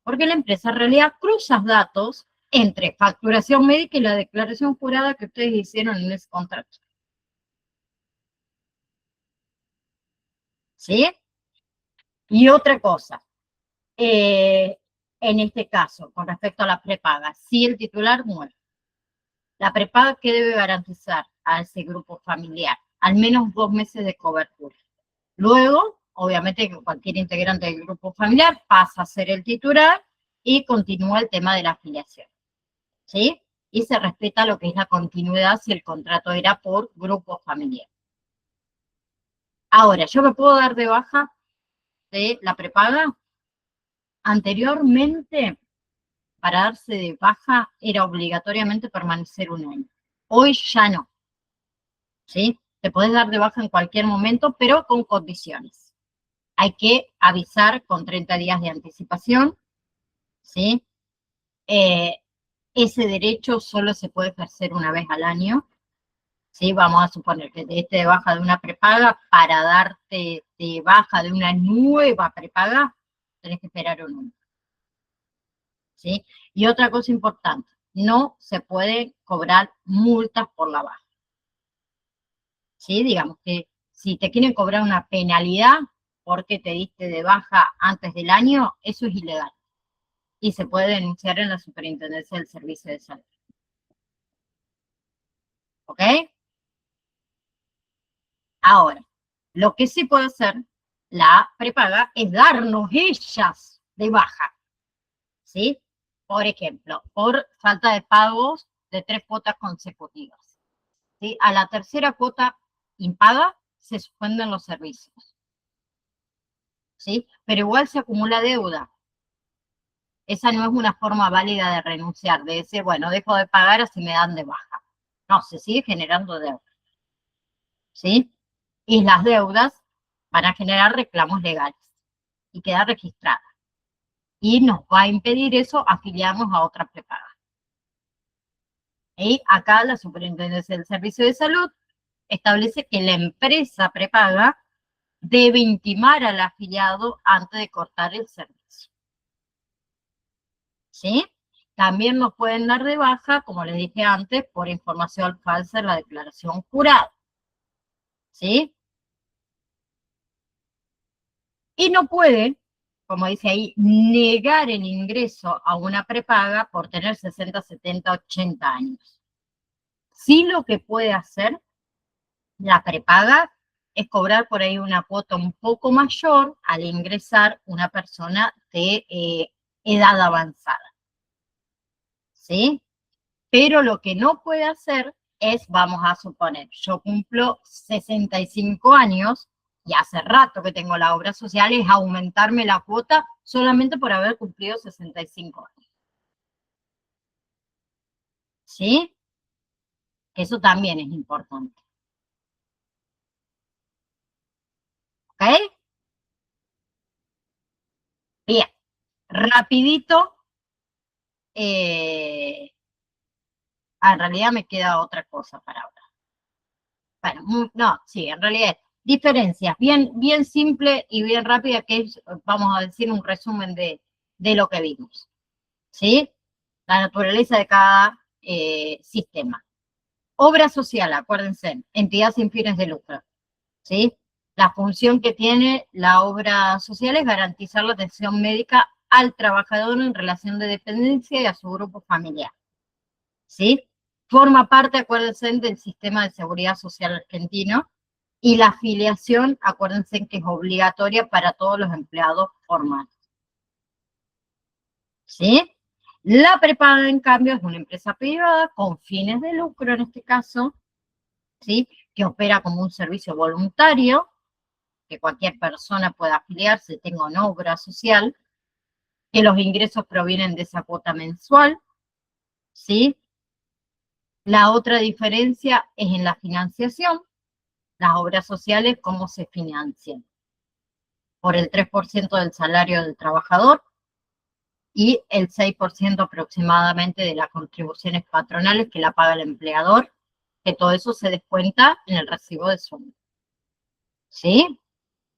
Porque la empresa en realidad cruza datos entre facturación médica y la declaración jurada que ustedes hicieron en ese contrato. ¿Sí? Y otra cosa, en este caso, con respecto a la prepaga, si el titular muere, la prepaga, ¿qué debe garantizar a ese grupo familiar? Al menos 2 meses de cobertura. Luego, obviamente, cualquier integrante del grupo familiar pasa a ser el titular y continúa el tema de la afiliación. ¿Sí? Y se respeta lo que es la continuidad si el contrato era por grupo familiar. Ahora, ¿yo me puedo dar de baja de la prepaga? Anteriormente, para darse de baja era obligatoriamente permanecer 1 año. Hoy ya no. ¿Sí? Te podés dar de baja en cualquier momento, pero con condiciones. Hay que avisar con 30 días de anticipación, ¿sí? Ese derecho solo se puede ejercer una vez al año, ¿sí? Vamos a suponer que te diste de baja de una prepaga, para darte de baja de una nueva prepaga, tenés que esperar 1 año, ¿sí? Y otra cosa importante, no se puede cobrar multas por la baja, ¿sí? Digamos que si te quieren cobrar una penalidad porque te diste de baja antes del año, eso es ilegal y se puede denunciar en la Superintendencia del Servicio de Salud. ¿Ok? Ahora, lo que sí puede hacer la prepaga es darnos ellas de baja, ¿sí? Por ejemplo, por falta de pagos de 3 cuotas consecutivas, ¿sí? A la tercera cuota impaga se suspenden los servicios, ¿sí? Pero igual se acumula deuda. Esa no es una forma válida de renunciar, de decir, bueno, dejo de pagar así me dan de baja. No, se sigue generando deuda, ¿sí? Y las deudas van a generar reclamos legales y queda registrada. Y nos va a impedir eso afiliarnos a otra prepaga. Y acá la Superintendencia del Servicio de Salud establece que la empresa prepaga debe intimar al afiliado antes de cortar el servicio. ¿Sí? También nos pueden dar de baja, como les dije antes, por información falsa en la declaración jurada. ¿Sí? Y no puede, como dice ahí, negar el ingreso a una prepaga por tener 60, 70, 80 años. Sí, lo que puede hacer la prepaga es cobrar por ahí una cuota un poco mayor al ingresar una persona de edad avanzada. ¿Sí? Pero lo que no puede hacer es, vamos a suponer, yo cumplo 65 años y hace rato que tengo la obra social, es aumentarme la cuota solamente por haber cumplido 65 años. ¿Sí? Eso también es importante. ¿Ok? Bien. Rapidito. En realidad me queda otra cosa para ahora. Bueno, no, sí, en realidad diferencias, bien simple y bien rápida, que es, vamos a decir, un resumen de lo que vimos. ¿Sí? La naturaleza de cada sistema. Obra social, acuérdense, entidad sin fines de lucro. ¿Sí? La función que tiene la obra social es garantizar la atención médica al trabajador en relación de dependencia y a su grupo familiar. ¿Sí? Forma parte, acuérdense, del sistema de seguridad social argentino, y la afiliación, acuérdense que es obligatoria para todos los empleados formales. ¿Sí? La prepaga, en cambio, es una empresa privada con fines de lucro, en este caso, ¿sí? Que opera como un servicio voluntario, que cualquier persona pueda afiliarse, tenga una obra social, que los ingresos provienen de esa cuota mensual, ¿sí? La otra diferencia es en la financiación. Las obras sociales, ¿cómo se financian? Por el 3% del salario del trabajador y el 6% aproximadamente de las contribuciones patronales que la paga el empleador, que todo eso se descuenta en el recibo de sueldo. ¿Sí?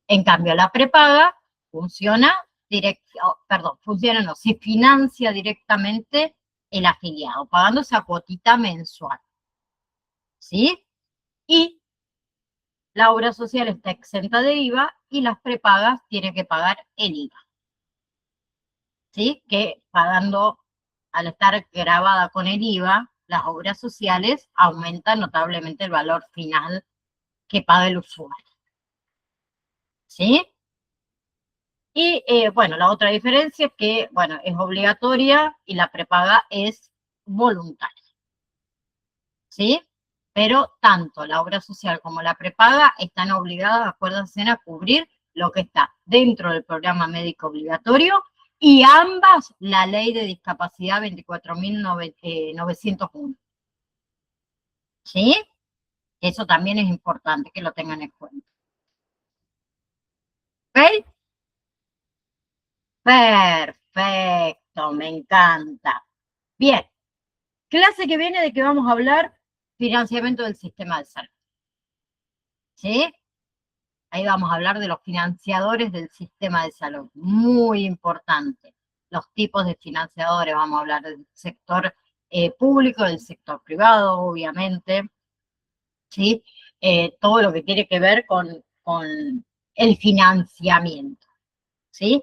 En cambio, la prepaga funciona se financia directamente el afiliado, pagando esa cuotita mensual. ¿Sí? Y la obra social está exenta de IVA y las prepagas tienen que pagar el IVA. ¿Sí? Que pagando, al estar grabada con el IVA, las obras sociales aumentan notablemente el valor final que paga el usuario. ¿Sí? Y, bueno, la otra diferencia es que, bueno, es obligatoria y la prepaga es voluntaria. ¿Sí? Pero tanto la obra social como la prepaga están obligadas, acuérdense, a cubrir lo que está dentro del programa médico obligatorio, y ambas la ley de discapacidad 24.901. ¿Sí? Eso también es importante que lo tengan en cuenta. ¿Ok? Perfecto, me encanta. Bien, clase que viene de que vamos a hablar financiamiento del sistema de salud. ¿Sí? Ahí vamos a hablar de los financiadores del sistema de salud. Muy importante. Los tipos de financiadores, vamos a hablar del sector público, del sector privado, obviamente. ¿Sí? Todo lo que tiene que ver con el financiamiento. ¿Sí?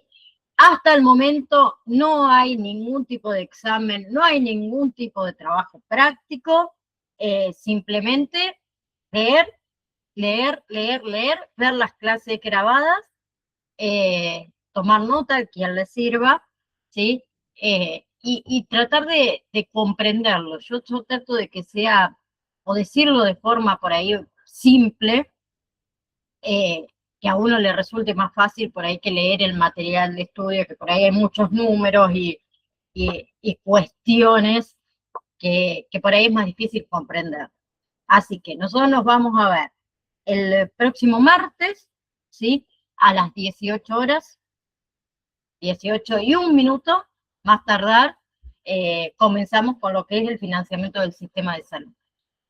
Hasta el momento no hay ningún tipo de examen, no hay ningún tipo de trabajo práctico, simplemente leer, ver las clases grabadas, tomar nota a quien le sirva, ¿sí? Y tratar de comprenderlo. Yo trato de que sea, o decirlo de forma por ahí simple, que a uno le resulte más fácil por ahí que leer el material de estudio, que por ahí hay muchos números y cuestiones que por ahí es más difícil comprender. Así que nosotros nos vamos a ver el próximo martes, ¿sí? A las 18 horas, 18:01, más tardar, comenzamos con lo que es el financiamiento del sistema de salud.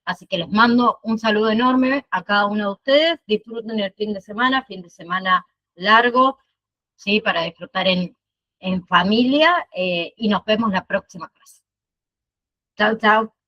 Así que les mando un saludo enorme a cada uno de ustedes. Disfruten el fin de semana largo, ¿sí? Para disfrutar en familia, y nos vemos la próxima clase. Chao, chao.